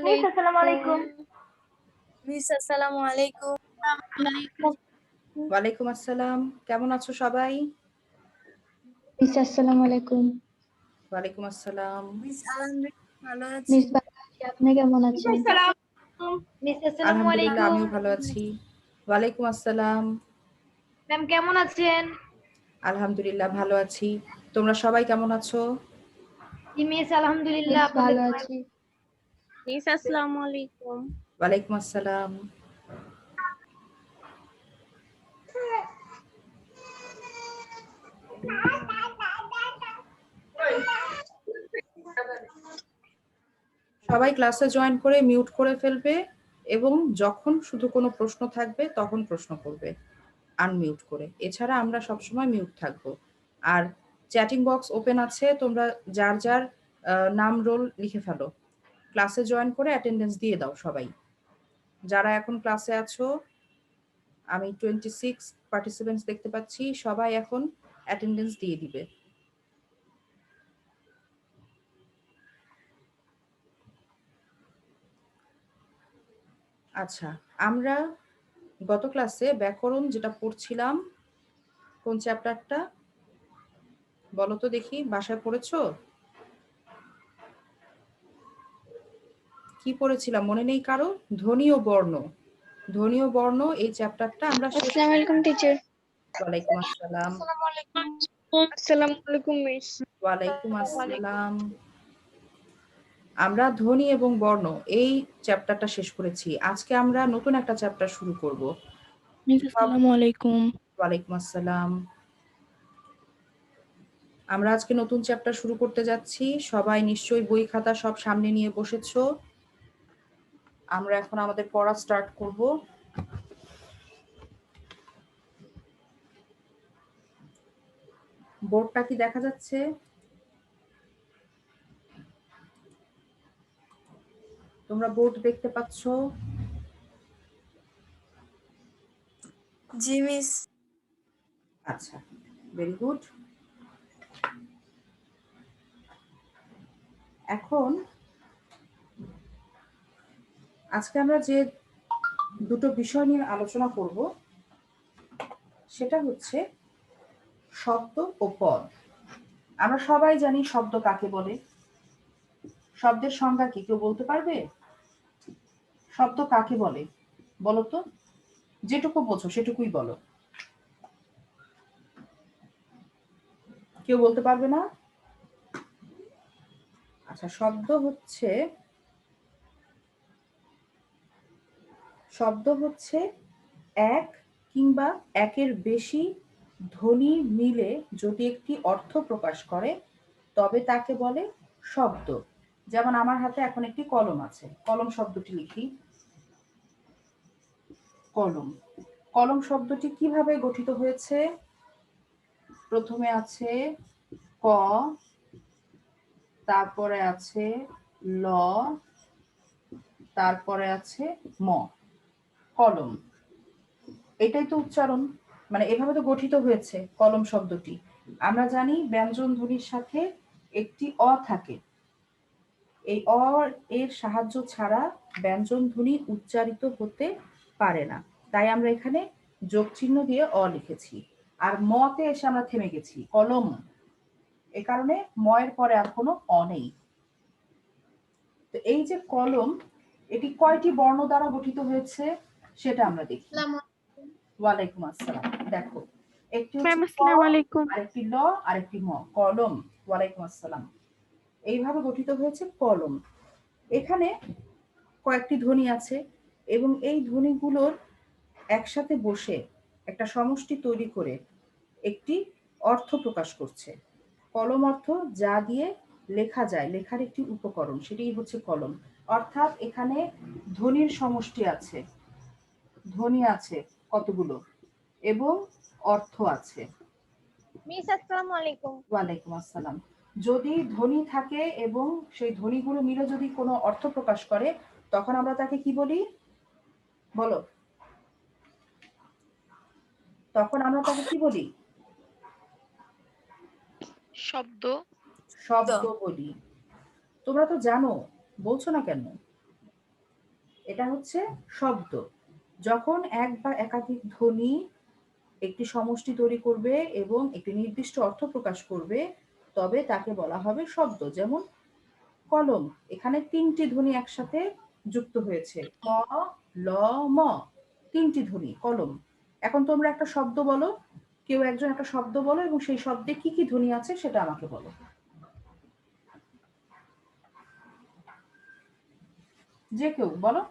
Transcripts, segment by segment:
Miss আসসালামু আলাইকুম। Miss আসসালামু আলাইকুম। ওয়ালাইকুম আসসালাম। কেমন আছো সবাই? মিস আসসালামু আলাইকুম। ওয়ালাইকুম আসসালাম। মিস আলহামদুলিল্লাহ ভালো আছি। মিস ভালো আছি। আপনি কেমন আছেন? মিস আসসালামু আলহামদুলিল্লাহ আলাইকুম। আমিও ভালো আছি। ওয়ালাইকুম আসসালাম। ম্যাম কেমন আছেন? আলহামদুলিল্লাহ ভালো আছি। তোমরা সবাই কেমন আছো? জি মিস আলহামদুলিল্লাহ ভালো আছি। মিস আসসালামু আলাইকুম। ওয়ালাইকুম আসসালাম। সবাই ক্লাসে জয়েন করে মিউট করে ফেলবে এবং যখন শুধু কোনো প্রশ্ন থাকবে তখন প্রশ্ন করবে আনমিউট করে। এছাড়া আমরা সবসময় মিউট থাকবো। আর চ্যাটিং বক্স ওপেন আছে, তোমরা যার যার নাম রোল লিখে ফেলো। ক্লাসে জয়েন করে অ্যাটেন্ডেন্স দিয়ে দাও সবাই। যারা এখন ক্লাসে আছো, আমি 26 পার্টিসিপেন্টস দেখতে পাচ্ছি, সবাই এখন অ্যাটেন্ডেন্স দিয়ে দিবে। আচ্ছা, আমরা গত ক্লাসে ব্যাকরণ যেটা পড়ছিলাম, কোন চ্যাপ্টারটা বলো তো দেখি, বাসায় পড়েছো? কি পড়েছিলাম মনে নেই কারো? ধ্বনি ও বর্ণ। ধ্বনি ও বর্ণ এই চ্যাপ্টারটা আমরা শেষ। আসসালামু আলাইকুম টিচার। ওয়ালাইকুম আসসালাম। আসসালামু আলাইকুম মিস। ওয়ালাইকুম আসসালাম। আমরা ধ্বনি এবং বর্ণ এই চ্যাপ্টারটা শেষ করেছি। আজকে আমরা নতুন একটা চ্যাপ্টার শুরু করব। মিস আসসালামু আলাইকুম। ওয়ালাইকুম আসসালাম। আমরা আজকে নতুন চ্যাপ্টার শুরু করতে যাচ্ছি। সবাই নিশ্চয়ই বই খাতা সব সামনে নিয়ে বসেছো। আমরা এখন আমাদের পড়া স্টার্ট করব। বোর্ডটা কি দেখা যাচ্ছে? তোমরা বোর্ড দেখতে পাচ্ছো? জি মিস। আচ্ছা, ভেরি গুড। এখন আজকে আমরা যে দুটো বিষয় নিয়ে আলোচনা করব সেটা হচ্ছে শব্দ ও পদ। আমরা সবাই জানি শব্দ কাকে বলে। শব্দের সংজ্ঞা কি কেউ বলতে পারবে? শব্দ কাকে বলে বলো তো, যেটুকু বোঝো সেটুকুই বলো। কেউ বলতে পারবে না? আচ্ছা, শব্দ হচ্ছে এক কিংবা একের বেশি ধ্বনি মিলে যদি একটি অর্থ প্রকাশ করে তবে তাকে বলে শব্দ। যেমন আমার হাতে এখন একটি কলম আছে, কলম শব্দটি লিখি। কলম। কলম শব্দটি কিভাবে গঠিত হয়েছে? প্রথমে আছে ক, তারপরে আছে ল, তারপরে আছে ম। কলম, এটাই তো উচ্চারণ, মানে এভাবে তো গঠিত হয়েছে কলম শব্দটি। আমরা জানি ব্যঞ্জন ধ্বনির সাথে একটি অ থাকে। এই অ এর সাহায্য ছাড়া ব্যঞ্জন ধ্বনি উচ্চারিত হতে পারে না। তাই আমরা এখানে যোগ চিহ্ন দিয়ে অ লিখেছি। আর মতে এসে আমরা থেমে গেছি, কলম। এ কারণে ময়ের পরে আর কোনো অ নেই। তো এই যে কলম, এটি কয়টি বর্ণ দ্বারা গঠিত হয়েছে সেটা আমরা দেখি। ওয়ালাইকুম আসসালাম। দেখো, একটি হচ্ছে ক, আরেকটি ল, আরেকটি ম। কলম। ওয়ালাইকুম আসসালাম। এইভাবে গঠিত হয়েছে কলম। এখানে কয়েকটি ধ্বনি আছে এবং এই ধ্বনিগুলোর একসাথে বসে একটা সমষ্টি তৈরি করে একটি অর্থ প্রকাশ করছে। কলম অর্থ যা দিয়ে লেখা যায়, লেখার একটি উপকরণ, সেটাই হচ্ছে কলম। অর্থাৎ এখানে ধ্বনির সমষ্টি আছে, ধ্বনি আছে কতগুলো এবং অর্থ আছে। মিস আসসালামু আলাইকুম। ওয়ালাইকুম আসসালাম। যদি ধ্বনি থাকে এবং সেই ধ্বনিগুলো মিলে যদি কোনো অর্থ প্রকাশ করে তখন আমরা তাকে কি বলি বলো? তখন আমরা তাকে কি বলি? শব্দ। শব্দ বলি। তোমরা তো জানো, বলছো না কেন? এটা হচ্ছে শব্দ। যখন এক বা একাধিক ধ্বনি একটি সমষ্টি তৈরি করবে এবং একটি নির্দিষ্ট অর্থ প্রকাশ করবে, তবে তাকে বলা হবে শব্দ। যেমন কলম, এখানে 3টি ধ্বনি একসাথে যুক্ত হয়েছে, ক, ল, ম, 3টি ধ্বনি, কলম। এখন তোমরা একটা শব্দ বলো, কেউ একজন একটা শব্দ বলো এবং সেই শব্দে কি কি ধ্বনি আছে সেটা আমাকে বলো। যে কেউ বলো।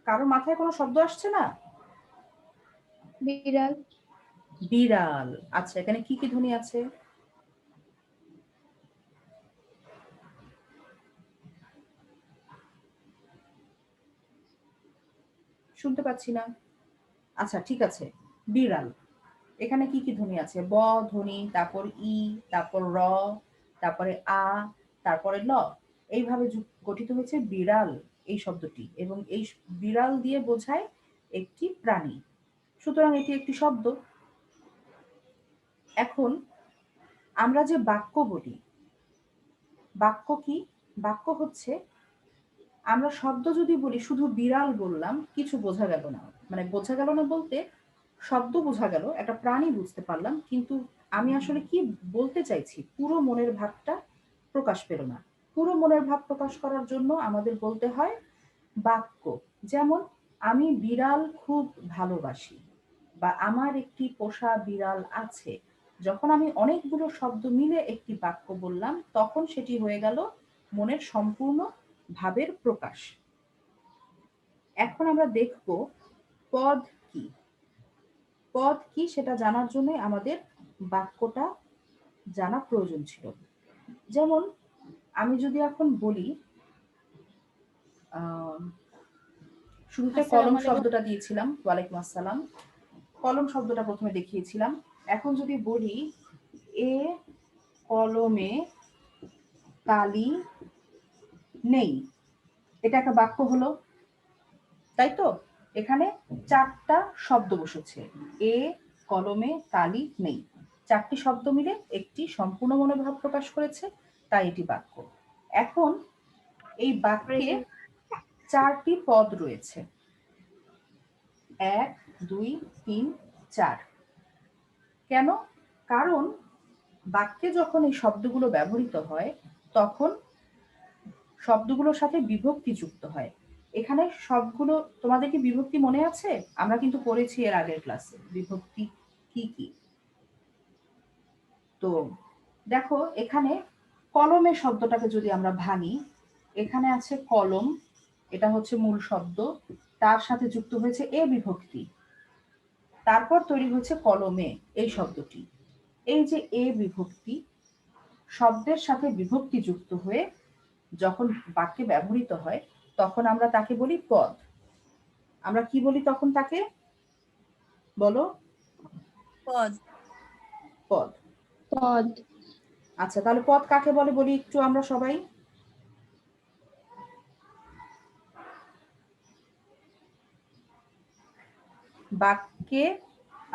কারো মাথায় কোনো শব্দ আসছে না? বিড়াল। বিড়াল। আচ্ছা, এখানে কি কি ধ্বনি আছে? শুনতে পাচ্ছি না। আচ্ছা ঠিক আছে, বিড়াল। এখানে কি কি ধ্বনি আছে? ব ধ্বনি, তারপর ই, তারপর র, তারপরে আ, তারপরে ল। এইভাবে গঠিত হয়েছে বিড়াল এই শব্দটি, এবং এই বিড়াল দিয়ে বোঝায় একটি প্রাণী। সুতরাং এটি একটি শব্দ। এখন আমরা যে বাক্য বলি, বাক্য কি? বাক্য হচ্ছে, আমরা শব্দ যদি বলি, শুধু বিড়াল বললাম, কিছু বোঝা গেল না। মানে বোঝা গেল না বলতে, শব্দ বোঝা গেল, একটা প্রাণী বুঝতে পারলাম, কিন্তু আমি আসলে কি বলতে চাইছি পুরো মনের ভাবটা প্রকাশ পেল না। পুরো মনের ভাব প্রকাশ করার জন্য আমাদের বলতে হয় বাক্য। যেমন আমি বিড়াল খুব ভালোবাসি, বা আমার একটি পোষা বিড়াল আছে। যখন আমি অনেকগুলো শব্দ মিলে একটি বাক্য বললাম, তখন সেটি হয়ে গেল মনের সম্পূর্ণ ভাবের প্রকাশ। এখন আমরা দেখব পদ কি। পদ কি সেটা জানার জন্য আমাদের বাক্যটা জানা প্রয়োজন ছিল। যেমন আমি যদি এখন বলি, শুরুতে কলম শব্দটা দিয়েছিলাম, ওয়ালাইকুম আসসালাম, কলম শব্দটা প্রথমে দেখিয়েছিলাম। এখন যদি বলি এ কলমে কালি নেই, এটা একটা বাক্য হলো, তাই তো? এখানে 4টা শব্দ বসেছে, এ কলমে কালি নেই। 4টি শব্দ মিলে একটি সম্পূর্ণ মনোভাব প্রকাশ করেছে, তাই এটি বাক্য। এখন এই বাক্যে 4টি পদ রয়েছে, 1, 2, 3, 4। কেন? কারণ বাক্যে যখন এই শব্দগুলো ব্যবহৃত হয়, তখন শব্দগুলোর সাথে বিভক্তি যুক্ত হয়। এখানে সবগুলো, তোমাদের কি বিভক্তি মনে আছে? আমরা কিন্তু পড়েছি এর আগের ক্লাসে বিভক্তি কি কি। তো দেখো, এখানে কলমের শব্দটাকে যদি আমরা ভাঙি, এখানে আছে কলম, এটা হচ্ছে মূল শব্দ, তার সাথে যুক্ত হয়েছে এ বিভক্তি, তারপর তৈরি হয়েছে কলমে এই শব্দটি। এই যে এ বিভক্তি, শব্দের সাথে বিভক্তি যুক্ত হয়ে যখন বাক্যে ব্যবহৃত হয়, তখন আমরা তাকে বলি পদ। আমরা কি বলি তখন তাকে? বলো। পদ। পদ। পদ। আচ্ছা, তাহলে পদ কাকে বলে বলি একটু আমরা সবাই। বাক্যে,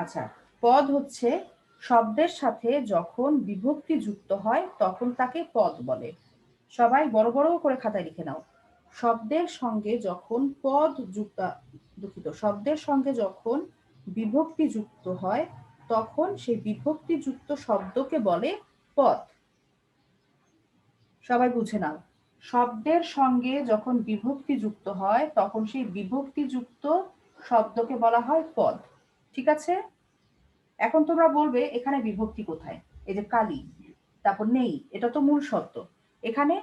আচ্ছা, পদ হচ্ছে শব্দের সাথে যখন বিভক্তি যুক্ত হয় তখন তাকে পদ বলে। সবাই বড় বড় করে খাতায় লিখে নাও। শব্দের সঙ্গে যখন শব্দের সঙ্গে যখন বিভক্তি যুক্ত হয়, তখন সেই বিভক্তিযুক্ত শব্দকে বলে পদ। সবাই বুঝে নাও, শব্দের সঙ্গে যখন বিভক্তি যুক্ত হয়, তখন সেই বিভক্তিযুক্ত শব্দকে বলা হয় পদ। ঠিক আছে? এখন তোমরা বলবে এখানে বিভক্তি কোথায়? এই যে কালি, তারপর নেই, এটা তো মূল শব্দ। এখানে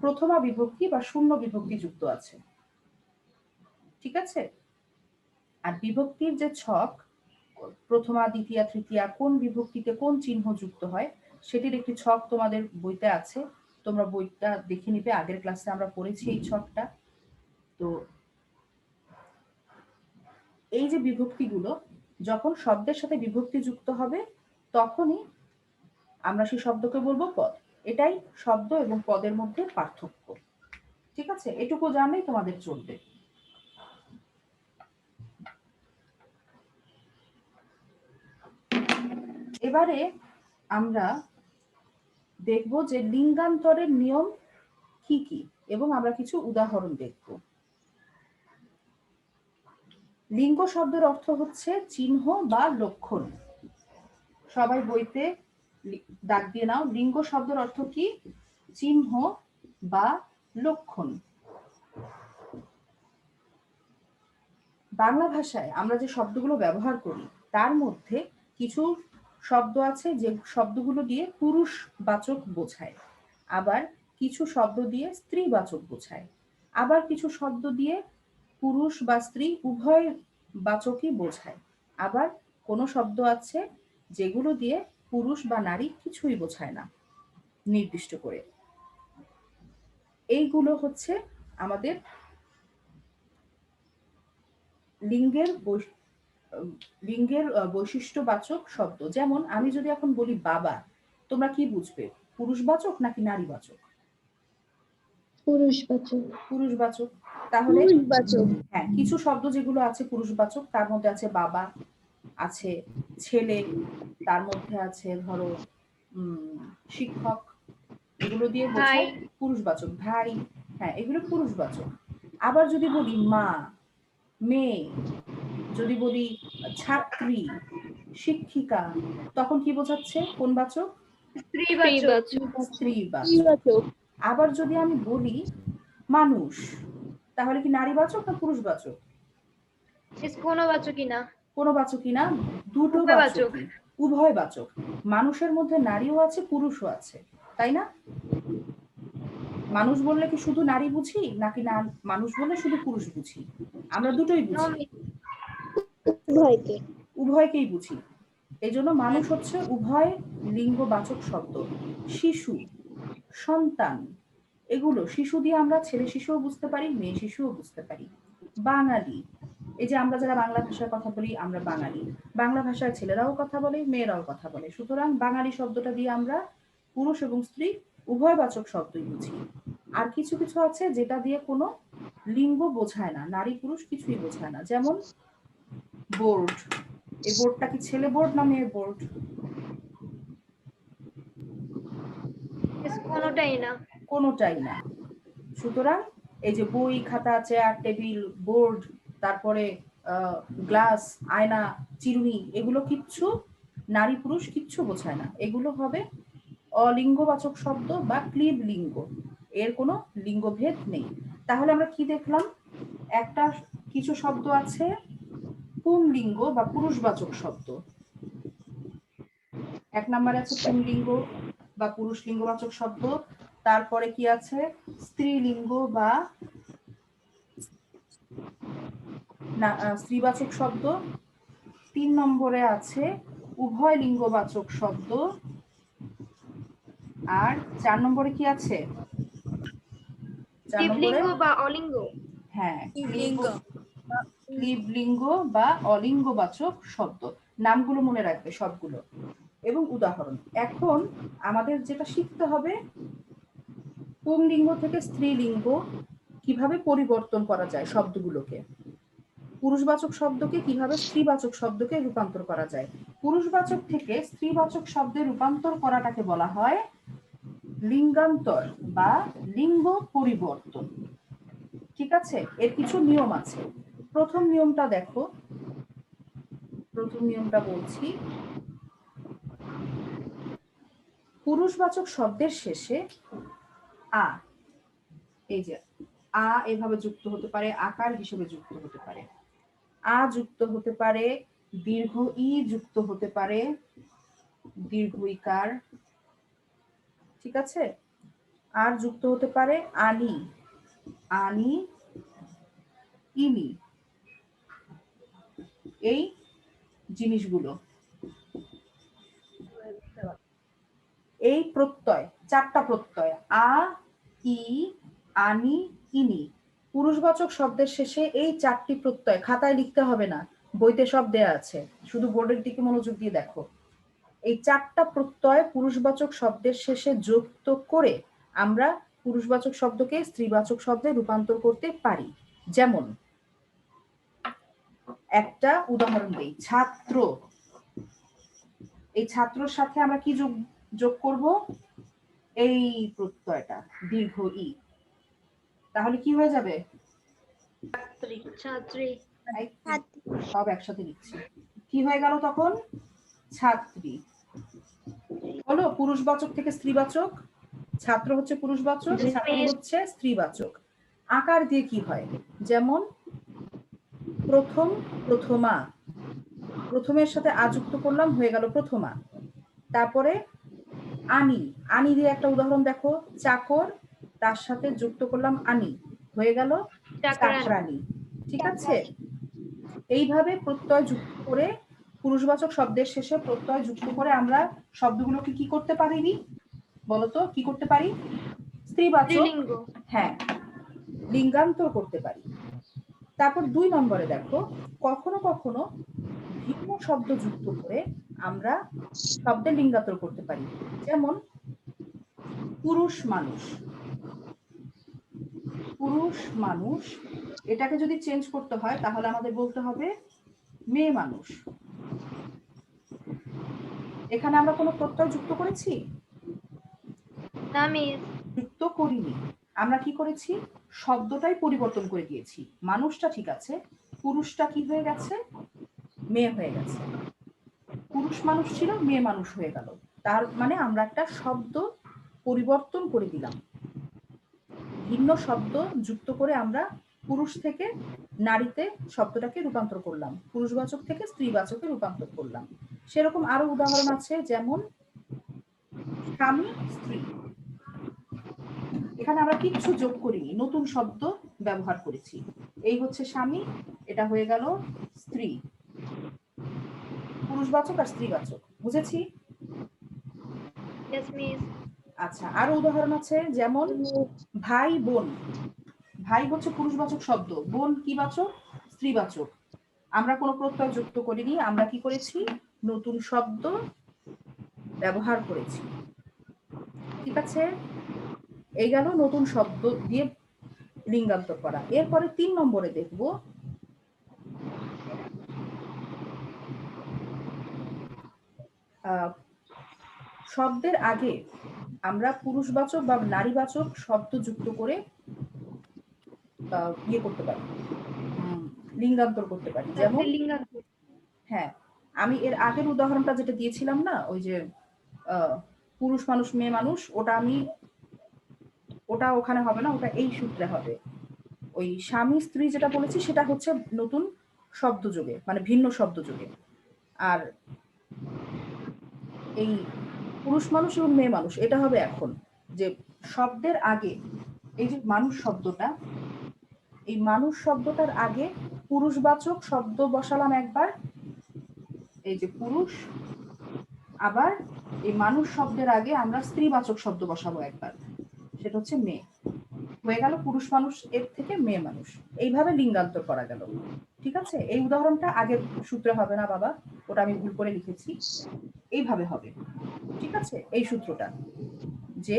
প্রথমা বিভক্তি বা শূন্য বিভক্তি যুক্ত আছে। ঠিক আছে? আর বিভক্তির যে ছক, প্রথমা, দ্বিতীয়া, তৃতীয়া, কোন বিভক্তিতে কোন চিহ্ন যুক্ত হয়, সেটির একটি ছক তোমাদের বইতে আছে। তোমরা বইটা দেখে নিবে, আগের ক্লাসে আমরা পড়েছি এই ছকটা। তো এই যে বিভক্তিগুলো যখন শব্দের সাথে বিভক্তি যুক্ত হবে, তখনই আমরা সেই শব্দকে বলবো পদ। এটাই শব্দ এবং পদের মধ্যে পার্থক্য। ঠিক আছে? এটুকু জানলেই তোমাদের চলবে। এবারে আমরা দেখব যে লিঙ্গান্তরের নিয়ম কি কি, এবং আমরা কিছু উদাহরণ দেখব। লিঙ্গ শব্দের অর্থ হচ্ছে চিহ্ন বা লক্ষণ। সবাই বইতে দাগ দিয়ে নাও, লিঙ্গ শব্দের অর্থ কি? চিহ্ন বা লক্ষণ। বাংলা ভাষায় আমরা যে শব্দগুলো ব্যবহার করি তার মধ্যে কিছু শব্দ আছে যে শব্দগুলো দিয়ে পুরুষবাচক বোঝায়, আবার কিছু শব্দ দিয়ে স্ত্রীবাচক বোঝায়, আবার কিছু শব্দ দিয়ে পুরুষ বা স্ত্রী উভয় বাচকই বোঝায়, আবার কোনো শব্দ আছে যেগুলো দিয়ে পুরুষ বা নারী কিছুই বোঝায় না নির্দিষ্ট করে। এইগুলো হচ্ছে আমাদের লিঙ্গের বৈশিষ্ট্যবাচক শব্দ। যেমন আমি যদি এখন বলি বাবা, তোমরা কি বুঝবে? পুরুষবাচক নাকি নারীবাচক? পুরুষবাচক। পুরুষবাচক। তাহলে পুরুষবাচক। হ্যাঁ, কিছু শব্দ যেগুলো আছে পুরুষবাচক তার মধ্যে আছে বাবা, আছে ছেলে, তার মধ্যে আছে ধরো শিক্ষক, এগুলো দিয়ে বোঝায় পুরুষবাচক। ভাই, হ্যাঁ, এগুলো পুরুষবাচক। আবার যদি বলি মা, মেয়ে, যদি বলি ছাত্রী, শিক্ষিকা, তখন কি বোঝাচ্ছে? কোন বাচক? স্ত্রীবাচক। আবার যদি আমি বলি মানুষ, তাহলে কি নারীবাচক না পুরুষবাচক? কোনো বাচকই না। কোনো বাচকই না, দুটো বাচক, উভয় বাচক। মানুষের মধ্যে নারীও আছে পুরুষও আছে, তাই না? মানুষ বললে কি শুধু নারী বুঝি, নাকি না মানুষ বললে শুধু পুরুষ বুঝি? আমরা দুটোই বুঝি, উভয়কেই বুঝি। এই জন্য মানুষ হচ্ছে উভয় লিঙ্গবাচক শব্দ। শিশু, সন্তান, এগুলো শিশু দিয়ে আমরা ছেলে শিশুও বুঝতে পারি, মেয়ে শিশুও বুঝতে পারি। বাঙালি, এই যে আমরা যারা বাংলা ভাষায় কথা বলি আমরা বাঙালি, বাংলা ভাষায় ছেলেরাও কথা বলে, মেয়েরাও কথা বলে। সুতরাং বাঙালি শব্দটা দিয়ে আমরা পুরুষ এবং স্ত্রী উভয়বাচক শব্দই বুঝি। আর কিছু কিছু আছে যেটা দিয়ে কোনো লিঙ্গ বোঝায় না, নারী পুরুষ কিছুই বোঝায় না। যেমন বোর্ড, এই বোর্ডটা কি ছেলে বোর্ড না মেয়ে বোর্ড? কোনোটাই না। কোনোটাই না। সুতরাং এই যে বই, খাতা, চেয়ার, টেবিল, বোর্ড, তারপরে গ্লাস, আয়না, চিরুনি, এগুলো কিচ্ছু নারী পুরুষ কিচ্ছু বোঝায় না। এগুলো হবে অলিঙ্গবাচক শব্দ বা ক্লীব লিঙ্গ, এর কোনো লিঙ্গভেদ নেই। তাহলে আমরা কি দেখলাম? একটা কিছু শব্দ আছে পুংলিঙ্গ বা পুরুষবাচক শব্দ। এক নম্বরে আছে পুংলিঙ্গ বা পুরুষ লিঙ্গবাচক শব্দ। তারপরে কি আছে? স্ত্রীলিঙ্গ বা স্ত্রীবাচক শব্দ। 3 নম্বরে আছে উভয় লিঙ্গবাচক শব্দ। আর 4 নম্বরে কি আছে? 4 নম্বরে বা অলিঙ্গ। হ্যাঁ, লিঙ্গ। ক্লীবলিঙ্গ বা অলিঙ্গবাচক শব্দ। নামগুলো মনে রাখবে সবগুলো, এবং উদাহরণ। এখন আমাদের যেটা শিখতে হবে, পুংলিঙ্গ থেকে স্ত্রীলিঙ্গ কিভাবে পরিবর্তন করা যায় শব্দগুলোকে, পুরুষবাচক শব্দকে কিভাবে স্ত্রীবাচক শব্দকে রূপান্তর করা যায়। পুরুষবাচক থেকে স্ত্রীবাচক শব্দে রূপান্তর করাটাকে বলা হয় লিঙ্গান্তর বা লিঙ্গ পরিবর্তন। ঠিক আছে? এর কিছু নিয়ম আছে। প্রথম নিয়মটা দেখো, প্রথম নিয়মটা বলছি। পুরুষবাচক শব্দের শেষে আ, এই যে আ এভাবে যুক্ত হতে পারে, আকার হিসেবে যুক্ত হতে পারে। আ যুক্ত হতে পারে, দীর্ঘ ই যুক্ত হতে পারে, দীর্ঘ ইকার, ঠিক আছে? আর যুক্ত হতে পারে আনি, আনি, ইনি, এই জিনিসগুলো। এই প্রত্যয়, 4টা প্রত্যয়, আ, ই, আনি, ইনি, পুরুষবাচক শব্দের শেষে এই 4টি প্রত্যয় খাতায় লিখতে হবে না, বইতে সব দেয়া আছে, শুধু বোর্ডের দিকে মনোযোগ দিয়ে দেখো। এই 4টা প্রত্যয় পুরুষবাচক শব্দের শেষে যুক্ত করে আমরা পুরুষবাচক শব্দকে স্ত্রীবাচক শব্দে রূপান্তর করতে পারি। যেমন একটা উদাহরণ দেই, ছাত্র। এই ছাত্রর সাথে আমরা কি যোগ করব? এই প্রত্যয়টা, দীর্ঘ ই। তাহলে কি হয়ে যাবে? ছাত্রী। এই, সব একসাথে লিখছি। কি হয়ে গেল তখন? ছাত্রী। হলো পুরুষবাচক থেকে স্ত্রীবাচক। ছাত্র হচ্ছে পুরুষবাচক, ছাত্রী হচ্ছে স্ত্রীবাচক। আকার দিয়ে কি হয়? যেমন প্রথম, প্রথমা। প্রথমের সাথে আ যুক্ত করলাম, হয়ে গেল প্রথমা। তারপরে আনি, আনি দিয়ে একটা উদাহরণ দেখো। চাকর, তার সাথে যুক্ত করলাম আনি, হয়ে গেল চাকরানি। ঠিক আছে? এইভাবে প্রত্যয় যুক্ত করে, পুরুষবাচক শব্দের শেষে প্রত্যয় যুক্ত করে আমরা শব্দগুলোকে কি করতে পারিনি বলতো? কি করতে পারি? স্ত্রীবাচক, স্ত্রীলিঙ্গ। হ্যাঁ, লিঙ্গান্তর করতে পারি। তারপর 2 নম্বরে দেখো, কখনো কখনো ভিন্ন শব্দ যুক্ত করে আমরা শব্দের লিঙ্গান্তর করতে পারি। যেমন পুরুষ মানুষ। পুরুষ মানুষ, এটাকে যদি চেঞ্জ করতে হয় তাহলে আমাদের বলতে হবে মেয়ে মানুষ। এখানে আমরা কোনো প্রত্যয় যুক্ত করেছি? না মিস। যুক্ত করিনি। আমরা কি করেছি? শব্দটাই পরিবর্তন করে দিয়েছি। মানুষটা ঠিক আছে, পুরুষটা কি হয়ে গেছে? মেয়ে হয়ে গেছে। পুরুষ মানুষ ছিল, মেয়ে মানুষ হয়ে গেল। তার মানে আমরা একটা শব্দ পরিবর্তন করে দিলাম। ভিন্ন শব্দ যুক্ত করে আমরা পুরুষ থেকে নারীতে শব্দটাকে রূপান্তর করলাম, পুরুষবাচক থেকে স্ত্রীবাচকে রূপান্তর করলাম। সেরকম আরো উদাহরণ আছে, যেমন স্বামী, স্ত্রী। এখানে আমরা কিচ্ছু যোগ করিনি, নতুন শব্দ ব্যবহার করেছি। এই হচ্ছে স্বামী, এটা হয়ে গেল স্ত্রী। পুরুষবাচক আর স্ত্রীবাচক, বুঝেছি? Yes miss. আচ্ছা, আরো উদাহরণ আছে, যেমন ভাই বোন। ভাই হচ্ছে পুরুষবাচক শব্দ, বোন কি বাচক? স্ত্রীবাচক। আমরা কোনো প্রত্যয় যুক্ত করিনি, আমরা কি করেছি? নতুন শব্দ ব্যবহার করেছি। ঠিক আছে? এই গেল নতুন শব্দ দিয়ে লিঙ্গান্তর করা। এরপরে 3 নম্বরে দেখব শব্দের আগে আমরা পুরুষবাচক বা নারীবাচক শব্দ যুক্ত করে ইয়ে করতে পারি, লিঙ্গান্তর করতে পারি। যেমন, লিঙ্গান্তর। হ্যাঁ, আমি এর আগের উদাহরণটা যেটা দিয়েছিলাম না, ওই যে পুরুষ মানুষ মেয়ে মানুষ, ওটা ওখানে হবে না, ওটা এই সূত্রে হবে। ওই স্বামী স্ত্রী যেটা বলেছি সেটা হচ্ছে নতুন শব্দ যোগে, মানে ভিন্ন শব্দ যোগে। আর এই পুরুষ মানুষ এবং মেয়ে মানুষ এটা হবে এখন, যে শব্দের আগে এই যে মানুষ শব্দটা, এই মানুষ শব্দটার আগে পুরুষবাচক শব্দ বসালাম একবার, এই যে পুরুষ, আবার এই মানুষ শব্দের আগে আমরা স্ত্রীবাচক শব্দ বসাবো একবার, সেটা হচ্ছে মেয়ে। হয়ে গেল পুরুষ মানুষ এর থেকে মেয়ে মানুষ। এইভাবে লিঙ্গান্তর করা গেল। ঠিক আছে? এই উদাহরণটা আগের সূত্রে হবে না বাবা, ওটা আমি ভুল করে লিখেছি, এইভাবে হবে। ঠিক আছে? এই সূত্রটা, যে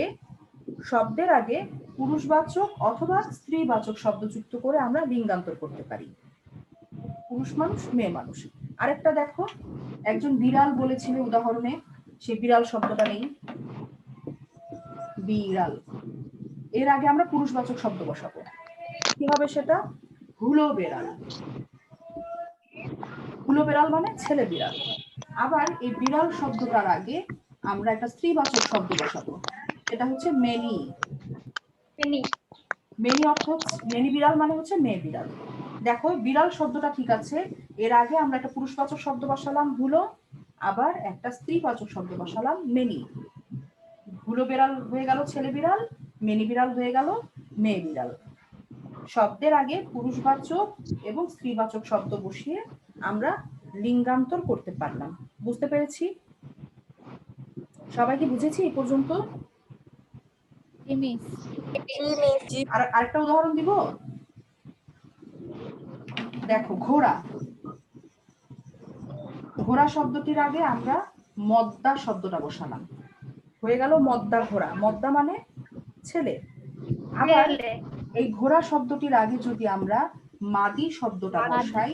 শব্দের আগে পুরুষবাচক অথবা স্ত্রীবাচক শব্দ যুক্ত করে আমরা লিঙ্গান্তর করতে পারি। পুরুষ মানুষ মেয়ে মানুষ। আরেকটা দেখো, একজন বিড়াল বলেছিল উদাহরণে, সেই বিড়াল শব্দটা নেই, বিড়াল। এর আগে আমরা পুরুষবাচক শব্দ বসাবো, কি হবে সেটা? হুলো বেড়াল। হুলো বেড়াল মানে ছেলে বিড়াল। আবার এই বিড়াল শব্দটার আগে আমরা একটা স্ত্রীবাচক শব্দ বসাবো, সেটা হচ্ছে মেনি। মেনি অর্থ, মেনি বিড়াল মানে হচ্ছে মেয়ে বিড়াল। দেখো, বিড়াল শব্দটা ঠিক আছে, এর আগে আমরা একটা পুরুষবাচক শব্দ বসালাম হুলো, আবার একটা স্ত্রীবাচক শব্দ বসালাম মেনি। হুলো বিড়াল হয়ে গেল ছেলে বিড়াল, মেনি বিড়াল হয়ে গেল মেয়ে বিড়াল। শব্দের আগে পুরুষবাচক এবং স্ত্রীবাচক শব্দ বসিয়ে আমরা লিঙ্গান্তর করতে পারলাম। বুঝতে পেরেছি? সবাই কি বুঝেছি এই পর্যন্ত? আর আরেকটা উদাহরণ দিব, দেখো ঘোড়া। ঘোড়া শব্দটির আগে আমরা মদ্দা শব্দটা বসালাম, হয়ে গেল মদ্দা ঘোড়া। মদ্দা মানে ছেলে। আবার এই ঘোড়া শব্দটির আগে যদি আমরা মাদি শব্দটা বসাই,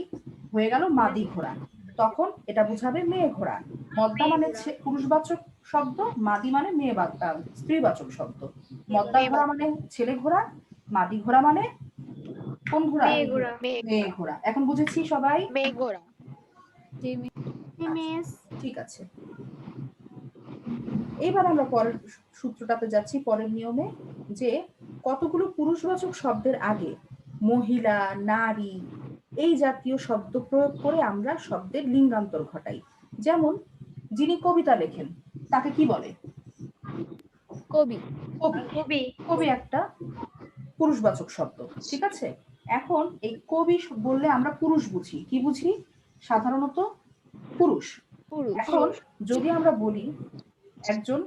হয়ে গেল মাদি ঘোড়া। তখন এটা বোঝাবে মেয়ে ঘোড়া। মদ্দা মানে পুরুষবাচক শব্দ, মাদি মানে মেয়ে স্ত্রীবাচক শব্দ। মদ্দা ঘোড়া মানে ছেলে ঘোড়া, মাদি ঘোড়া মানে কোন ঘোড়া? মেয়ে ঘোড়া। মেয়ে ঘোড়া। এখন বুঝেছি সবাই? মেয়ে ঘোড়া। জি মিস। ঠিক আছে, এবার আমরা পরের সূত্রটাতে যাচ্ছি, পরের নিয়মে, যে কতগুলো পুরুষবাচক শব্দের আগে মহিলা, নারী এই জাতীয় শব্দ প্রয়োগ করে আমরা শব্দের লিঙ্গান্তর ঘটাই। যেমন যিনি কবিতা লেখেন তাকে কি বলে? কবি। কবি। কবি। কবি একটা পুরুষবাচক শব্দ, ঠিক আছে। এখন এই কবি বললে আমরা পুরুষ বুঝি, কি বুঝি? সাধারণত পুরুষ। এখন যদি আমরা বলি একজন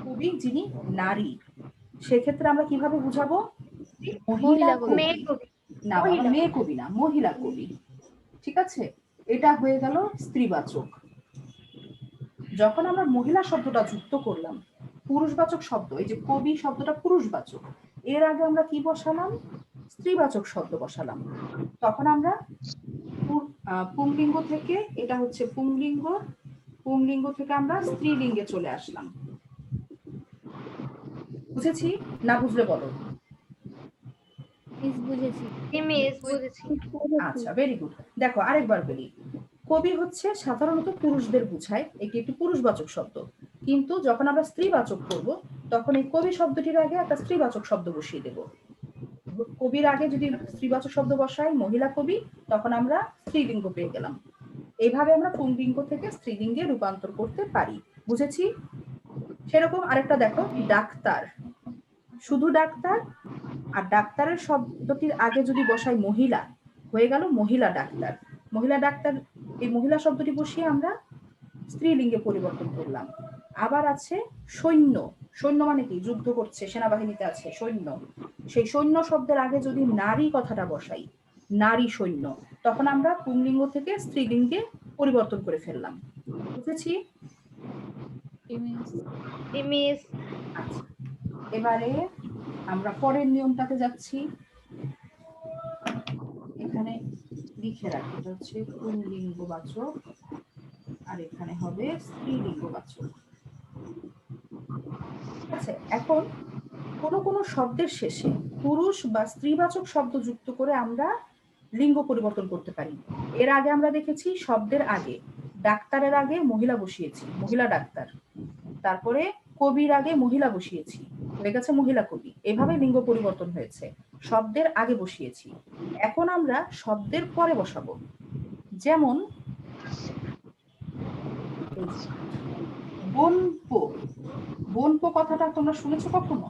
কবি যিনি নারী, সেক্ষেত্রে আমরা কিভাবে বুঝাবো? মহিলা কবি। মেয়ে কবি। না বাবা, মেয়ে কবি না, মহিলা কবি, ঠিক আছে। এটা হয়ে গেল স্ত্রীবাচক। যখন আমরা মহিলা শব্দটা যুক্ত করলাম, পুরুষবাচক শব্দ, এই যে কবি শব্দটা পুরুষবাচক, এর আগে আমরা কি বসালাম? স্ত্রীবাচক শব্দ বসালাম। তখন আমরা পুংলিঙ্গ থেকে, এটা হচ্ছে পুংলিঙ্গ, পুংলিঙ্গ থেকে আমরা স্ত্রীলিঙ্গে চলে আসলাম। বুঝেছি না? বুঝলে বলো। মিস বুঝেছি। জি মিস, বুঝেছি। আচ্ছা, ভেরি গুড। দেখো আরেকবার বলি, কবি হচ্ছে সাধারণত পুরুষদের বোঝায়, এটি একটি পুরুষবাচক শব্দ। কিন্তু যখন আমরা স্ত্রীবাচক করব, তখন এই কবি শব্দটির আগে একটা স্ত্রীবাচক শব্দ বসিয়ে দেব। কবির আগে যদি স্ত্রীবাচক শব্দ বসাই, মহিলা কবি, তখন আমরা স্ত্রীলিঙ্গ পেয়ে গেলাম। এইভাবে আমরা পুংলিঙ্গ থেকে স্ত্রীলিঙ্গে রূপান্তর করতে পারি। বুঝেছি? সেরকম আরেকটা দেখো, ডাক্তার, শুধু ডাক্তার, আর ডাক্তারের শব্দটির আগে যদি বসাই মহিলা, হয়ে গেল মহিলা ডাক্তার। মহিলা ডাক্তার, এই মহিলা শব্দটি বসিয়ে আমরা স্ত্রীলিঙ্গে পরিবর্তন করলাম। আবার আছে সৈন্য। সৈন্য মানে কি? যুদ্ধ করছে, সেনাবাহিনীতে আছে সৈন্য। সেই সৈন্য শব্দের আগে যদি নারী কথাটা বসাই, নারী সৈন্য, তখন আমরা পুংলিঙ্গ থেকে স্ত্রীলিঙ্গে পরিবর্তন করে ফেললাম। বুঝেছি? জি মিস। আচ্ছা, এবারে আমরা পরের নিয়মটাতে যাচ্ছি। এখানে লিখে রাখি, এটা হচ্ছে পুংলিঙ্গবাচক, আর এখানে হবে স্ত্রীলিঙ্গবাচক। আচ্ছা, এখন কোন কোন শব্দের শেষে পুরুষ বা স্ত্রীবাচক শব্দ যুক্ত করে আমরা লিঙ্গ পরিবর্তন করতে পারি। এর আগে আমরা দেখেছি শব্দের আগে, ডাক্তারের আগে মহিলা বসিয়েছি, মহিলা ডাক্তার। তারপরে কবির আগে মহিলা বসিয়েছি, হয়ে গেছে মহিলা কবি। এভাবে লিঙ্গ পরিবর্তন হয়েছে। শব্দের আগে বসিয়েছি, এখন আমরা শব্দের পরে বসাবো। যেমন বনপো। বনপো কথাটা তোমরা শুনেছো কখনো?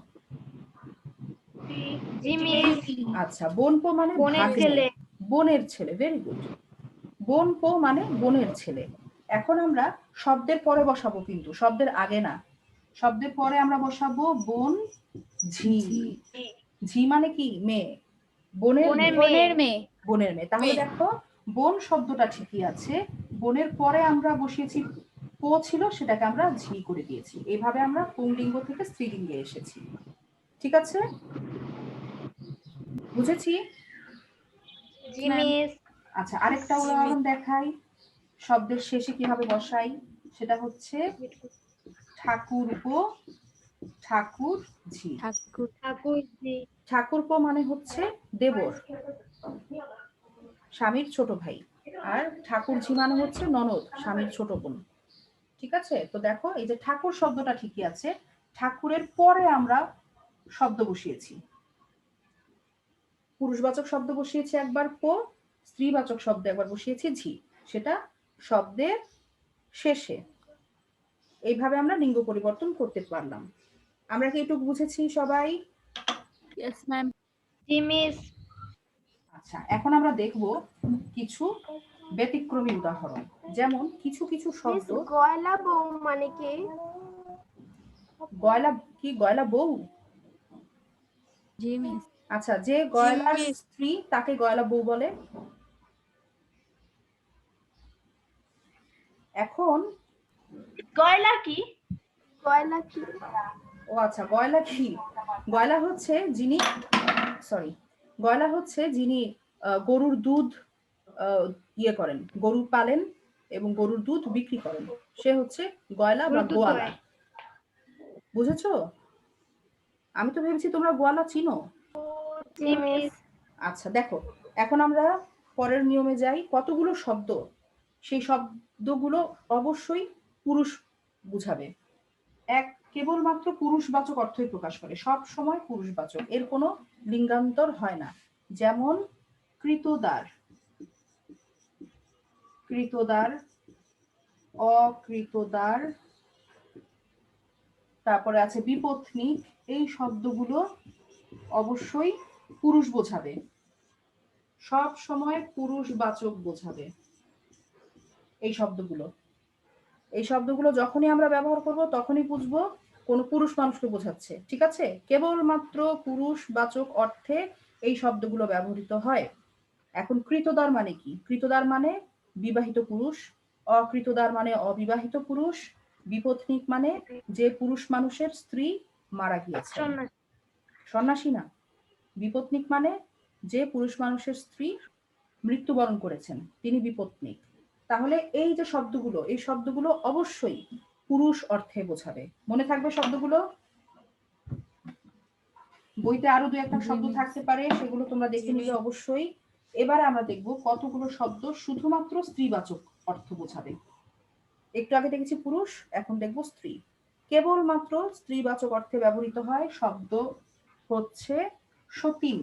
জি মিস। আচ্ছা, বনপো মানে বোনের ভাগ্নে, ছেলে। বোনের ছেলে। Very good. বনপো মানে বোনের ছেলে। এখন আমরা শব্দের পরে বসাবো, কিন্তু শব্দের আগে না। শব্দের পরে আমরা বসাবো বোন ঝি। ঝি মানে কি? মেয়ে। বোনের মেয়ে। বোনের মেয়ে। তাহলে দেখো, বোন শব্দটা ঠিকই আছে, বোনের পরে আমরা বসিয়েছি পো ছিল, সেটাকে আমরা ঝি করে দিয়েছি। এইভাবে আমরা পুংলিঙ্গ থেকে স্ত্রীলিঙ্গে এসেছি। ঠিক আছে? বুঝেছি? জি মিস। আচ্ছা, আরেকটা উদাহরণ দেখাই শব্দের শেষে কিভাবে বসাই। সেটা হচ্ছে ঠাকুরপো, ঠাকুর ঝি। ঠাকুরজি। ঠাকুরপো মানে হচ্ছে দেবর, স্বামীর ছোট ভাই। আর ঠাকুরঝি মানে হচ্ছে ননদ, স্বামীর ছোট বোন। ঠিক আছে? তো দেখো, এই যে ঠাকুর শব্দটা ঠিকই আছে, ঠাকুরের পরে আমরা শব্দ বসিয়েছি। পুরুষবাচক শব্দ বসিয়েছি একবার পো, স্ত্রীবাচক শব্দ একবার বসিয়েছি ঝি, সেটা শব্দের শেষে। এইভাবে আমরা লিঙ্গ পরিবর্তন করতে পারলাম। আমরা কি একটু বুঝেছি সবাই? Yes ma'am. জি মিস। আচ্ছা, এখন আমরা দেখব কিছু ব্যতিক্রমী উদাহরণ। যেমন কিছু কিছু শব্দ। গয়লা বউ মানে কি? গয়লা কি? গয়লা বউ? জি মিস। আচ্ছা, যে গয়লার স্ত্রী তাকে গয়লা বউ বলে। এখন গয়লা কি? গয়লা কি? ও আচ্ছা, গয়লা কি? গয়লা হচ্ছে যিনি, সরি, গয়লা হচ্ছে যিনি গরুর দুধ ইয়ে করেন, গরু পালেন এবং গরুর দুধ বিক্রি করেন, সে হচ্ছে গয়লা বা গোয়ালা। বুঝেছো? আমি তো ভেবেছি তোমরা গোয়ালা চিনো। জিমিস আচ্ছা দেখো, এখন আমরা পরের নিয়মে যাই। কতগুলো শব্দ, সেই শব্দগুলো অবশ্যই পুরুষ বুঝাবে। এক, কেবলমাত্র পুরুষবাচক অর্থই প্রকাশ করে, সব সময় পুরুষবাচক, এর কোনো লিঙ্গান্তর হয় না। যেমন কৃতদার, কৃতদার, অকৃতদার, তারপরে আছে বিপত্নিক। এই শব্দগুলো অবশ্যই পুরুষ বোঝাবে, সব সময় পুরুষবাচক বোঝাবে এই শব্দগুলো। এই শব্দগুলো যখনই আমরা ব্যবহার করব তখনই বুঝবো কোনো পুরুষ মানুষকে বোঝাচ্ছে, ঠিক আছে? কেবলমাত্র পুরুষবাচক অর্থে এই শব্দগুলো ব্যবহৃত হয়। এখন কৃতদার মানে কি? কৃতদার মানে বিবাহিত পুরুষ, অকৃতদার মানে অবিবাহিত পুরুষ, বিপত্নিক মানে যে পুরুষ মানুষের স্ত্রী মারা গিয়েছে। সন্ন্যাসী না, বিপত্নিক মানে যে পুরুষ মানুষের স্ত্রী মৃত্যুবরণ করেছেন তিনি বিপত্নিক। তাহলে এই যে শব্দগুলো, এই শব্দগুলো অবশ্যই পুরুষ অর্থে বোঝাবে। মনে থাকবে শব্দগুলো? বইতে আরো দু একটা শব্দ থাকতে পারে, সেগুলো তোমরা দেখে নিবে অবশ্যই। এবারে আমরা দেখব কতগুলো শব্দ শুধুমাত্র স্ত্রীবাচক অর্থ বোঝাবে। একটু আগে দেখেছি পুরুষ, এখন দেখব স্ত্রী। কেবলমাত্র স্ত্রীবাচক অর্থে ব্যবহৃত হয় শব্দ হচ্ছে সতীন,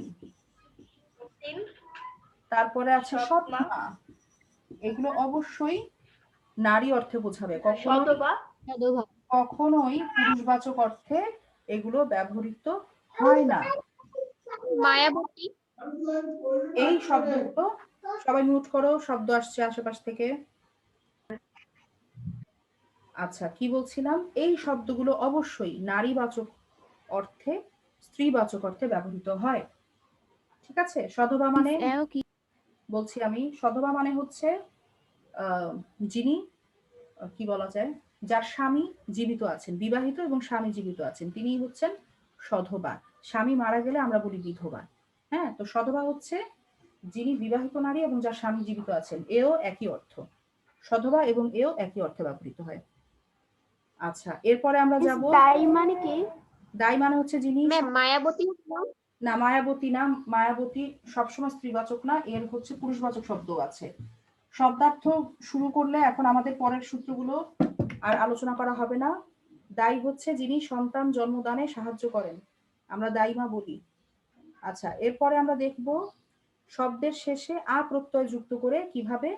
তারপরে আছে সৎমা। এগুলো অবশ্যই নারী অর্থে বোঝাবে, কখনোই পুরুষবাচক অর্থে এগুলো ব্যবহৃত হয় না। মায়াবতী, এই শব্দগুলো সবাই নোট করো, শব্দ আসছে আশেপাশ থেকে। আচ্ছা, কি বলছিলাম? এই শব্দগুলো অবশ্যই নারীবাচক অর্থে, স্ত্রীবাচক অর্থে ব্যবহৃত হয়, ঠিক আছে? সধবা মানে, বলছি আমি, সধবা মানে হচ্ছে যিনি, কি বলা যায়, যার স্বামী জীবিত আছেন, বিবাহিত এবং স্বামী জীবিত আছেন, তিনি হচ্ছেন সধবা। স্বামী মারা গেলে আমরা বলি বিধবা। হ্যাঁ, তো সধবা হচ্ছে যিনি বিবাহিত নারী এবং যার স্বামী জীবিত আছেন, এও একই অর্থ। সধবা এবং এও একই অর্থে ব্যবহৃত হয়। আচ্ছা, এরপরে আমরা যাব, দাই মানে কি? দাই মানে হচ্ছে যিনি, মায়াবতী না মায়াবতী না, মায়াবতী সবসময় স্ত্রীবাচক না, এর হচ্ছে পুরুষবাচক শব্দ আছে। শব্দার্থ শুরু করলে এখন আমাদের পরের সূত্রগুলো আর আলোচনা করা হবে না। দায়ী হচ্ছে যিনি সন্তান জন্মদানে সাহায্য করেন, আমরা দায়ীমা বলি। আচ্ছা, এরপরে আমরা দেখব শব্দের শেষে আ প্রত্যয় যুক্ত করে কিভাবে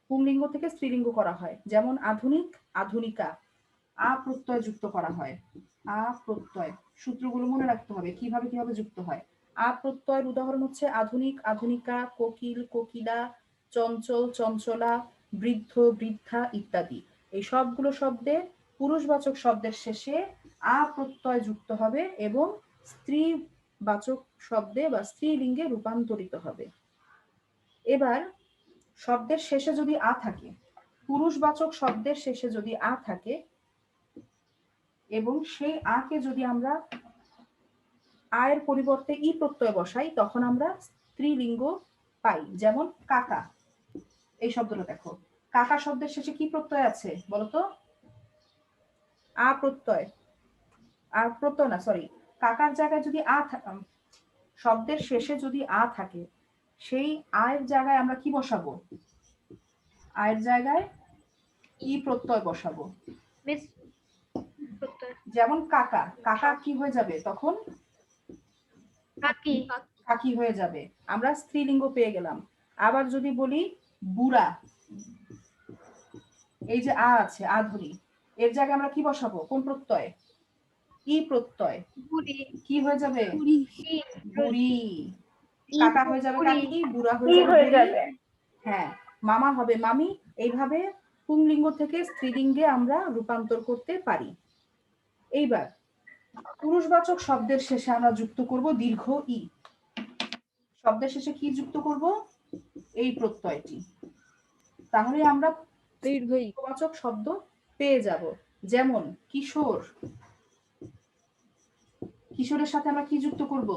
পুংলিঙ্গ থেকে স্ত্রীলিঙ্গ করা হয়। যেমন আধুনিক, আধুনিকা, আ প্রত্যয় যুক্ত করা হয়। আ প্রত্যয়, সূত্রগুলো মনে রাখতে হবে কিভাবে কিভাবে যুক্ত হয়। আ প্রত্যয়ের উদাহরণ হচ্ছে আধুনিক, আধুনিকা, কোকিল, কোকিলা, চঞ্চল, চঞ্চলা, বৃদ্ধ, বৃদ্ধা ইত্যাদি। এই সবগুলো শব্দে পুরুষবাচক শব্দের শেষে আ প্রত্যয় যুক্ত হবে এবং স্ত্রীবাচক শব্দে বা স্ত্রীলিঙ্গে রূপান্তরিত হবে। এবার শব্দের শেষে যদি আ থাকে, পুরুষবাচক শব্দের শেষে যদি আ থাকে এবং সেই আকে যদি আমরা আয়ের পরিবর্তে ই প্রত্যয় বসাই, তখন আমরা স্ত্রীলিঙ্গ পাই। যেমন কাকা, এই শব্দটা দেখো, কাকা শব্দের শেষে কি প্রত্যয় আছে বলতো? আ প্রত্যয়, আর প্রত্যয় না, সরি, কাকার জায়গায় যদি শব্দের শেষে যদি আ থাকে, সেই আয়ের জায়গায় আমরা কি বসাবো? আয়ের জায়গায় ই প্রত্যয় বসাবো। যেমন কাকা, কাকা কি হয়ে যাবে তখন? কাকি হয়ে যাবে, আমরা স্ত্রীলিঙ্গ পেয়ে গেলাম। আবার যদি বলি বুড়া, এই যে আ আছে, আধুরি, এর জায়গায় আমরা কি বসাবো? কোন প্রত্যয়? ই প্রত্যয়। কি হয়ে যাবে? বুড়ি। কাকা হয়ে যাবে কাকি, বুড়া হয়ে যাবে। হ্যাঁ, মামা হবে মামি। এইভাবে পুংলিঙ্গ থেকে স্ত্রীলিঙ্গে আমরা রূপান্তর করতে পারি। এইবার পুরুষবাচক শব্দের শেষে আমরা যুক্ত করব দীর্ঘ ই। শব্দের শেষে কি যুক্ত করব? এই প্রত্যয়টি। তাহলে আমরা দীর্ঘবাচক শব্দ পেয়ে যাব। যেমন কিশোর, কিশোরের সাথে আমরা কি যুক্ত করব?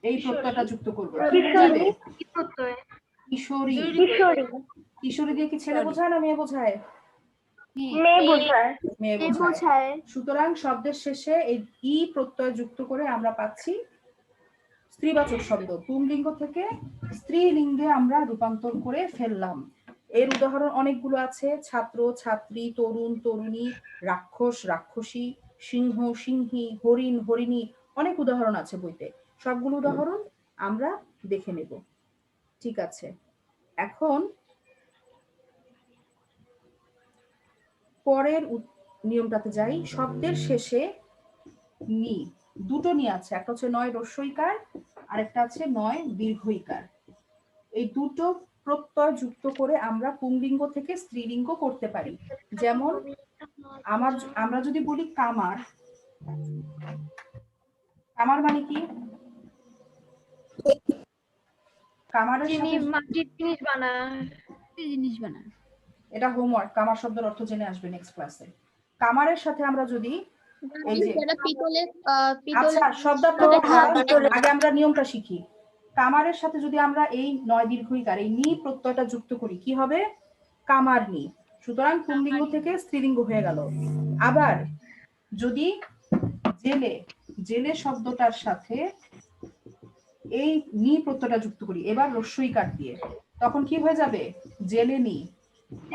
এই প্রত্যয়টা যুক্ত করব। কিশোরী। কিশোরী দিয়ে কি ছেলে বোঝায় না মেয়ে বোঝায়? মেয়ে বোঝায়। মেয়ে মেয়ে বোঝায়। বোঝায়। সুতরাং শব্দের শেষে এই ই প্রত্যয় যুক্ত করে আমরা পাচ্ছি স্ত্রীবাচক শব্দ। পুংলিঙ্গ থেকে স্ত্রীলিঙ্গে আমরা রূপান্তর করে ফেললাম। এর উদাহরণ অনেকগুলো আছে, ছাত্র, ছাত্রী, তরুণ, তরুণী, রাক্ষস, রাক্ষসী, সিংহ, সিংহী, হরিণ, হরিণী, অনেক উদাহরণ আছে বইতে। সবগুলো উদাহরণ আমরা দেখে নেব। ঠিক আছে, এখন পরের নিয়মটাতে যাই। শব্দের শেষে নি, দুটো নি আছে, একটা হচ্ছে নয় রস্যইকার আর একটা আছে নয় দীর্ঘইকার। এই দুটো প্রত্যয় যুক্ত করে আমরা পুংলিঙ্গ থেকে স্ত্রীলিঙ্গ করতে পারি। যেমন আমরা যদি বলি কামার, কামার মানে কি? কামারের সাথে মাটির জিনিস বানায়। এটা হোমওয়ার্ক, কামার শব্দের অর্থ জেনে আসবে নেক্সট ক্লাসে। কামারের সাথে আমরা যদি এই যে আচ্ছা শব্দার্থ আগে আমরা নিয়মটা শিখি। কামারের সাথে যদি আমরা এই নয় দীর্ঘইকার এই নি প্রত্যয়টা যুক্ত করি কি হবে? কামার নি। সুতরাং পুংলিঙ্গ থেকে স্ত্রীলিঙ্গ হয়ে গেল। আবার যদি জেলে, জেলে শব্দটার সাথে এই নি প্রত্যয়টা যুক্ত করি এবার রস্যইকার দিয়ে, তখন কি হয়ে যাবে? জেলে নি,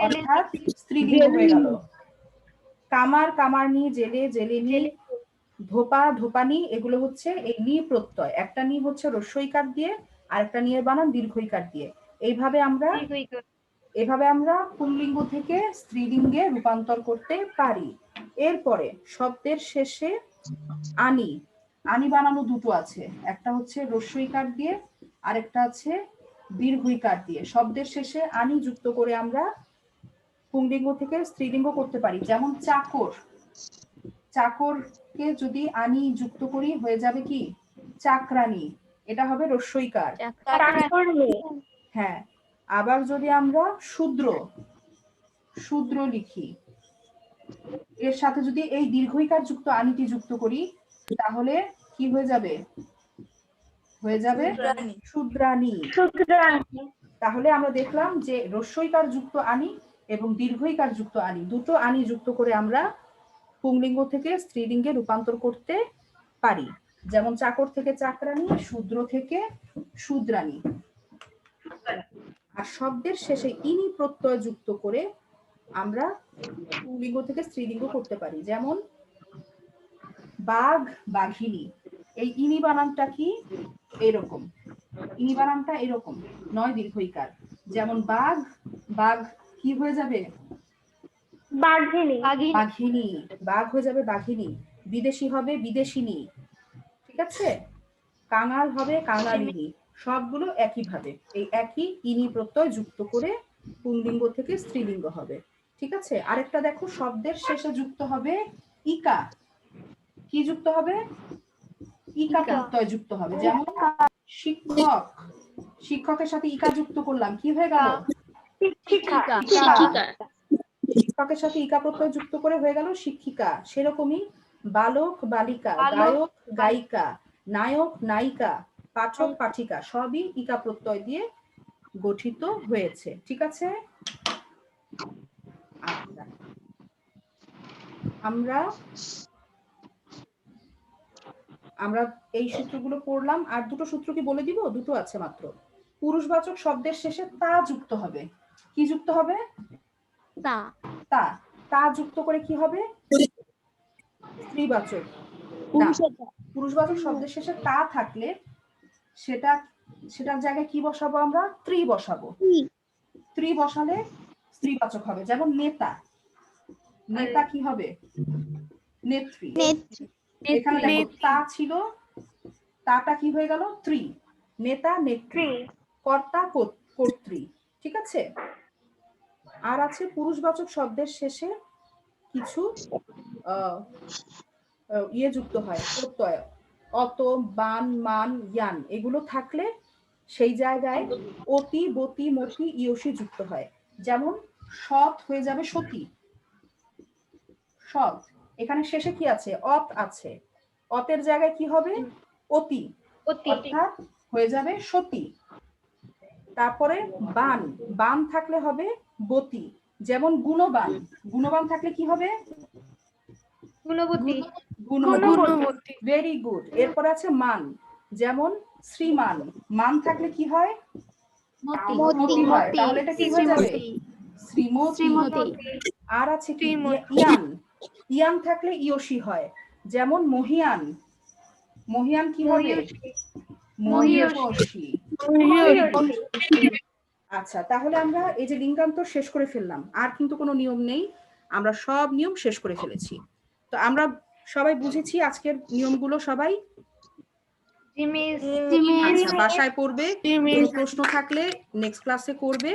অর্থাৎ স্ত্রীলিঙ্গ হয়ে গেল। কামার, কামারনি, জেলে, জেলেনি, ধোপা, ধোপানি, এগুলো হচ্ছে এই নি প্রত্যয়। একটা নি হচ্ছে রস্যইকার দিয়ে আর একটা নিয়ের বানান দীর্ঘইকার দিয়ে। এভাবে আমরা পুংলিঙ্গ থেকে স্ত্রীলিঙ্গে রূপান্তর করতে পারি। এরপরে শব্দের শেষে আনি, আনি বানানো দুটো আছে, একটা হচ্ছে রস্যইকার দিয়ে আর একটা আছে দীর্ঘইকার দিয়ে। শব্দের শেষে আনি যুক্ত করে আমরা পুংলিঙ্গ থেকে স্ত্রীলিঙ্গ করতে পারি। যেমন চাকর, চাকরকে যদি আনি যুক্ত করি হয়ে যাবে কি? চাকরানি, এটা হবে রস্যইকার। হ্যাঁ, আবার যদি আমরা শূদ্র, শূদ্র লিখি, এর সাথে যদি এই দীর্ঘইকার যুক্ত আনিটি যুক্ত করি তাহলে কি হয়ে যাবে? হয়ে যাবে শূদ্রানী। তাহলে আমরা দেখলাম যে রস্যইকার যুক্ত আনি এবং দীর্ঘইকার যুক্ত আনি, দুটো আনি যুক্ত করে আমরা পুংলিঙ্গ থেকে স্ত্রীলিঙ্গে রূপান্তর করতে পারি। যেমন চাকর থেকে চাকরানী, শূদ্র থেকে শূদ্রানী। আর শব্দের শেষে ইনি প্রত্যয় যুক্ত করে আমরা পুংলিঙ্গ থেকে স্ত্রীলিঙ্গ করতে পারি। যেমন বাঘ, বাঘিনী, এই ইনি বানানটা কি? এরকম, ইনি বানানটা এরকম, নয় দীর্ঘইকার। যেমন বাঘ, বাঘ কি হয়ে যাবে? বাঘিনী। বাঘিনী, বাঘ হয়ে যাবে বাঘিনী। বিদেশি হবে বিদেশিনী। ঠিক আছে, কাঙাল হবে কাঙালিনী। সবগুলো একইভাবে এই একই ইনি প্রত্যয় যুক্ত করে পুংলিঙ্গ থেকে স্ত্রীলিঙ্গ হবে। ঠিক আছে, আরেকটা দেখো, শব্দের শেষে যুক্ত হবে ইকা। কি যুক্ত হবে? ইকা প্রত্যয় যুক্ত হবে। যেমন শিক্ষক, শিক্ষকের সাথে ইকা যুক্ত করলাম, কি হয়ে গেল? শিক্ষকের সাথে ইকা প্রত্যয় যুক্ত করে হয়ে গেল শিক্ষিকা। সেরকমই বালক, বালিকা, গায়ক, গায়িকা, নায়ক, নায়িকা, পাঠক, পাঠিকা, সবই ইকা প্রত্যয় দিয়ে গঠিত হয়েছে। ঠিক আছে, আমরা আমরা এই সূত্রগুলো পড়লাম। আর দুটো সূত্র কি বলে দিব? দুটো আছে মাত্র। পুরুষবাচক শব্দের শেষে তা যুক্ত হবে। কি যুক্ত হবে? তা। তা, তা যুক্ত করে কি হবে? স্ত্রীবাচক। পুরুষবাচক শব্দের শেষে তা থাকলে সেটার জায়গায় কি বসাবো? আমরা ত্রি বসাবো। ত্রি বসালে স্ত্রীবাচক হবে। যেমন নেতা, নেতা কি হবে? নেত্রী। এখানে দেখো তা ছিল, তাটা কি হয়ে গেল? ত্রি। নেতা, নেত্রী, কর্তা, কর্ত্রী। ঠিক আছে, আর আছে পুরুষবাচক শব্দের শেষে কিছু ইয়ে যুক্ত হয়, প্রত্যয়, অত, বান, মান, ইয়ান, এগুলো থাকলে সেই জায়গায় অতি, বতি, মতি, ইয়সী যুক্ত হয়। যেমন সৎ হয়ে যাবে সতী, সৎ। এখানে শেষে কি আছে? অত আছে, অতের জায়গায় কি হবে? অতি, অর্থাৎ হয়ে যাবে সতী। তারপরে বান, বান থাকলে হবে বতী, যেমন গুণবান, গুণবান থাকলে কি হবে? গুণবতী। গুণবতী। Very good. এরপর আছে মান, যেমন শ্রীমান, মান থাকলে কি হয়? মতি হয়। তাহলে এটা কি হয়ে যাবে? শ্রীমতী। আর আছে কি? ইয়ান, ইয়ান থাকলে ইয়সী হয়, যেমন মহিয়ান, মহিয়ান কি হবে? মহিয়সী। আচ্ছা, তাহলে আমরা এই যে লিঙ্গান্তর শেষ করে ফেললাম, আর কিন্তু কোনো নিয়ম নেই, আমরা সব নিয়ম শেষ করে ফেলেছি। তো আমরা সবাই বুঝেছি আজকের নিয়মগুলো সবাই? আচ্ছা, বাসায় পড়বে, কোনো প্রশ্ন থাকলে নেক্সট ক্লাসে করবে।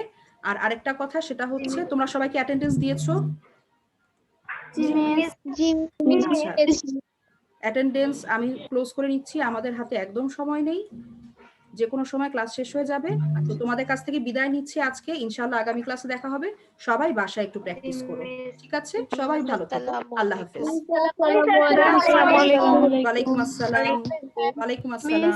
আর আরেকটা কথা, সেটা হচ্ছে তোমরা সবাইকে অ্যাটেন্ডেন্স দিয়েছো? আচ্ছা, অ্যাটেন্ডেন্স আমি ক্লোজ করে নিচ্ছি, আমাদের হাতে একদম সময় নেই, যে কোনো সময় ক্লাস শেষ হয়ে যাবে। তো তোমাদের কাছ থেকে বিদায় নিচ্ছি আজকে, ইনশাআল্লাহ আগামী ক্লাসে দেখা হবে। সবাই বাসায় একটু প্র্যাকটিস করো, ঠিক আছে? সবাই ভালো থাকো, আল্লাহ হাফেজ। ওয়ালাইকুম আসসালাম। ওয়ালাইকুম আসসালাম।